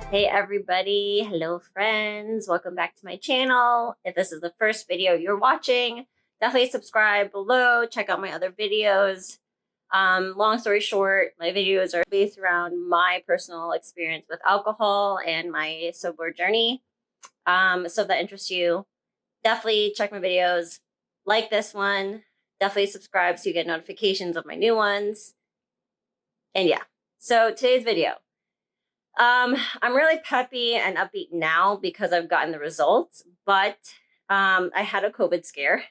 Hey everybody, hello friends, welcome back to my channel. If this is the first video you're watching, definitely subscribe below, check out my other videos. Long story short, my videos are based around my personal experience with alcohol and my sober journey. So if that interests you, definitely check my videos, like this one, definitely subscribe so you get notifications of my new ones. And yeah, so today's video. I'm really peppy and upbeat now because I've gotten the results, but I had a COVID scare.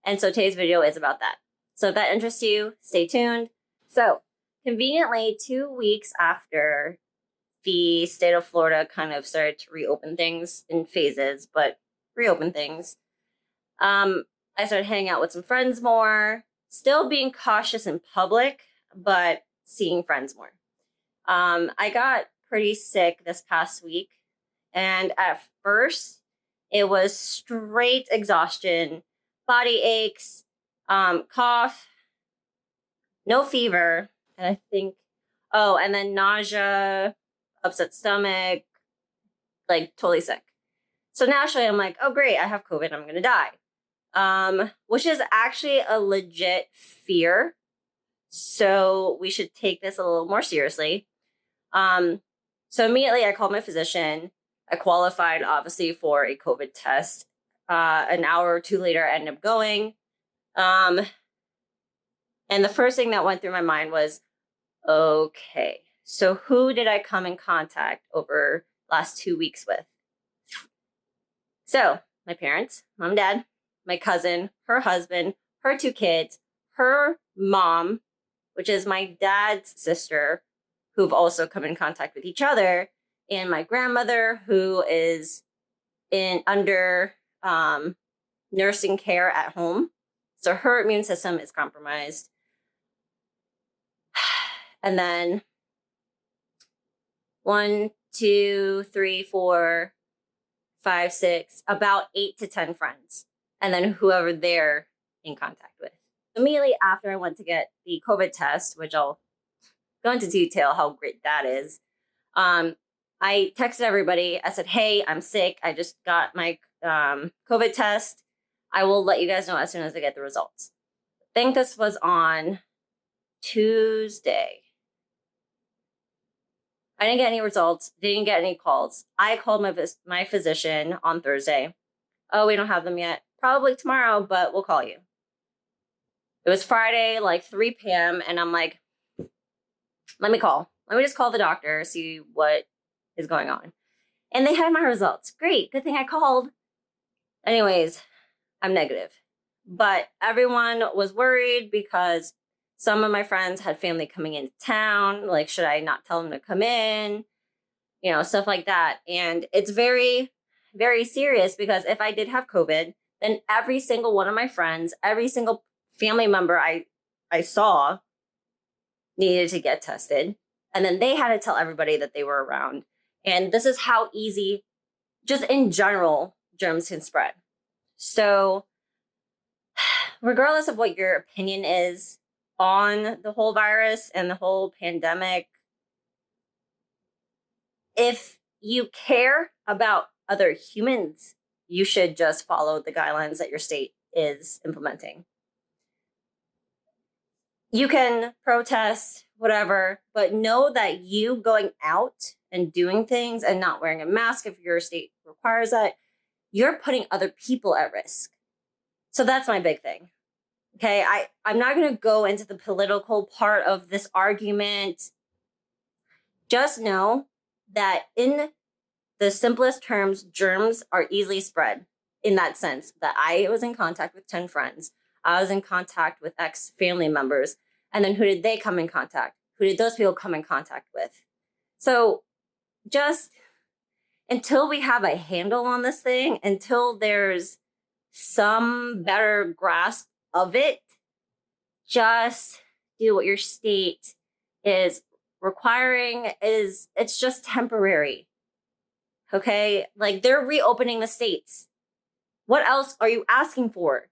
And so today's video is about that. So if that interests you, stay tuned. So conveniently, 2 weeks after the state of Florida kind of started to reopen things in phases, but reopen things, I started hanging out with some friends more, still being cautious in public, but seeing friends more. I got pretty sick this past week, and at first it was straight exhaustion, body aches, cough, no fever, and I think and then nausea, upset stomach, like totally sick. So naturally I'm like, oh great, I have COVID, I'm gonna die, which is actually a legit fear, so we should take this a little more seriously. So immediately I called my physician. I qualified obviously for a COVID test. An hour or two later, I ended up going. And the first thing that went through my mind was, okay, so who did I come in contact over last 2 weeks with? So my parents, mom, dad, my cousin, her husband, her 2 kids, her mom, which is my dad's sister, who've also come in contact with each other, and my grandmother, who is under nursing care at home. So her immune system is compromised. And then 1, 2, 3, 4, 5, 6, about 8 to 10 friends. And then whoever they're in contact with. Immediately after I went to get the COVID test, which I'll go into detail how great that is. I texted everybody. I said, hey, I'm sick. I just got my COVID test. I will let you guys know as soon as I get the results. I think this was on Tuesday. I didn't get any results, didn't get any calls. I called my physician on Thursday. Oh, we don't have them yet. Probably tomorrow, but we'll call you. It was Friday, like 3 p.m. And I'm like, let me just call the doctor, see what is going on. And they had my results. Great. Good thing I called. Anyways, I'm negative. But everyone was worried because some of my friends had family coming into town. Like, should I not tell them to come in? You know, stuff like that. And it's very, very serious because if I did have COVID, then every single one of my friends, every single family member I saw needed to get tested. And then they had to tell everybody that they were around. And this is how easy, just in general, germs can spread. So regardless of what your opinion is on the whole virus and the whole pandemic, if you care about other humans, you should just follow the guidelines that your state is implementing. You can protest, whatever, but know that you going out and doing things and not wearing a mask if your state requires that, you're putting other people at risk. So that's my big thing. Okay, I'm not going to go into the political part of this argument. Just know that in the simplest terms, germs are easily spread in that sense that I was in contact with 10 friends. I was in contact with ex-family members. And then who did they come in contact? Who did those people come in contact with? So just until we have a handle on this thing, until there's some better grasp of it, just do what your state is requiring. It's just temporary. Okay? Like, they're reopening the states. What else are you asking for?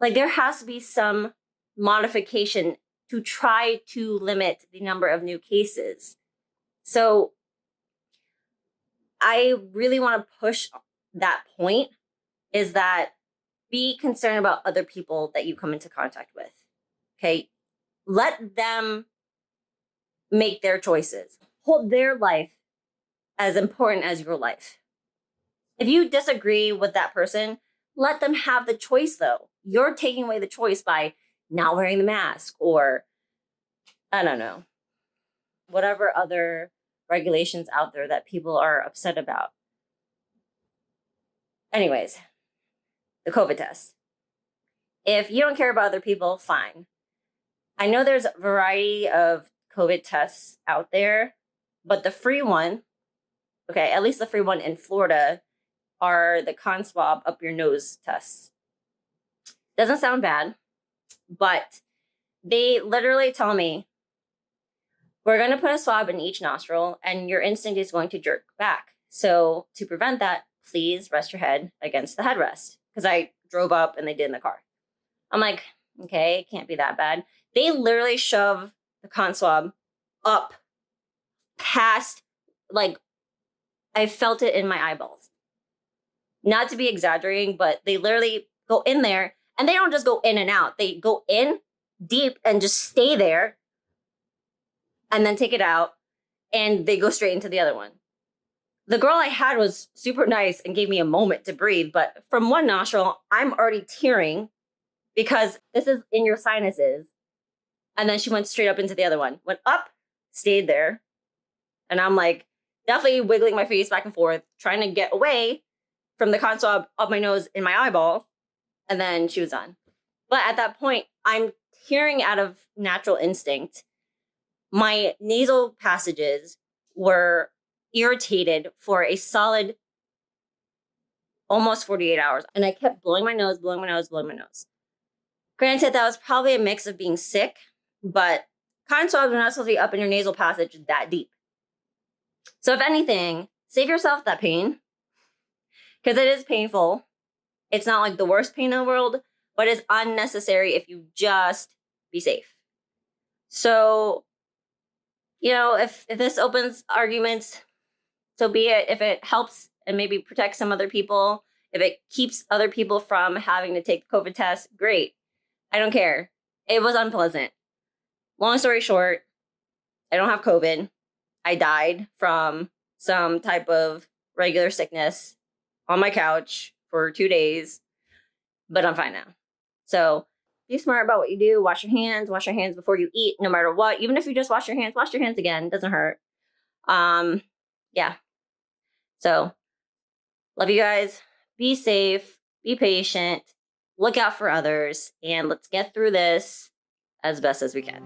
Like, there has to be some modification to try to limit the number of new cases. So I really want to push that point, is that be concerned about other people that you come into contact with. Okay. Let them make their choices. Hold their life as important as your life. If you disagree with that person, let them have the choice, though. You're taking away the choice by not wearing the mask, or I don't know, whatever other regulations out there that people are upset about. Anyways, the COVID test. If you don't care about other people, fine. I know there's a variety of COVID tests out there, but the free one, okay, at least the free one in Florida, are the con swab up your nose tests. Doesn't sound bad, but they literally tell me, we're going to put a swab in each nostril and your instinct is going to jerk back. So to prevent that, please rest your head against the headrest. Because I drove up and they did in the car. I'm like, okay, it can't be that bad. They literally shove the con swab up past, like, I felt it in my eyeballs. Not to be exaggerating, but they literally go in there, and they don't just go in and out. They go in deep and just stay there and then take it out, and they go straight into the other one. The girl I had was super nice and gave me a moment to breathe, but from one nostril, I'm already tearing because this is in your sinuses. And then she went straight up into the other one, went up, stayed there. And I'm like, definitely wiggling my face back and forth, trying to get away from the con swab up my nose in my eyeball. And then she was done. But at that point, I'm tearing out of natural instinct. My nasal passages were irritated for a solid almost 48 hours. And I kept blowing my nose, blowing my nose, blowing my nose. Granted, that was probably a mix of being sick, but con swabs are not supposed to be up in your nasal passage that deep. So if anything, save yourself that pain, because it is painful. It's not like the worst pain in the world, but it's unnecessary if you just be safe. So, you know, if this opens arguments, so be it. If it helps and maybe protects some other people, if it keeps other people from having to take the COVID test, great. I don't care. It was unpleasant. Long story short, I don't have COVID. I died from some type of regular sickness on my couch for 2 days, but I'm fine now. So be smart about what you do. Wash your hands before you eat, no matter what. Even if you just wash your hands again. It doesn't hurt. Yeah. So love you guys. Be safe, be patient, look out for others, and let's get through this as best as we can.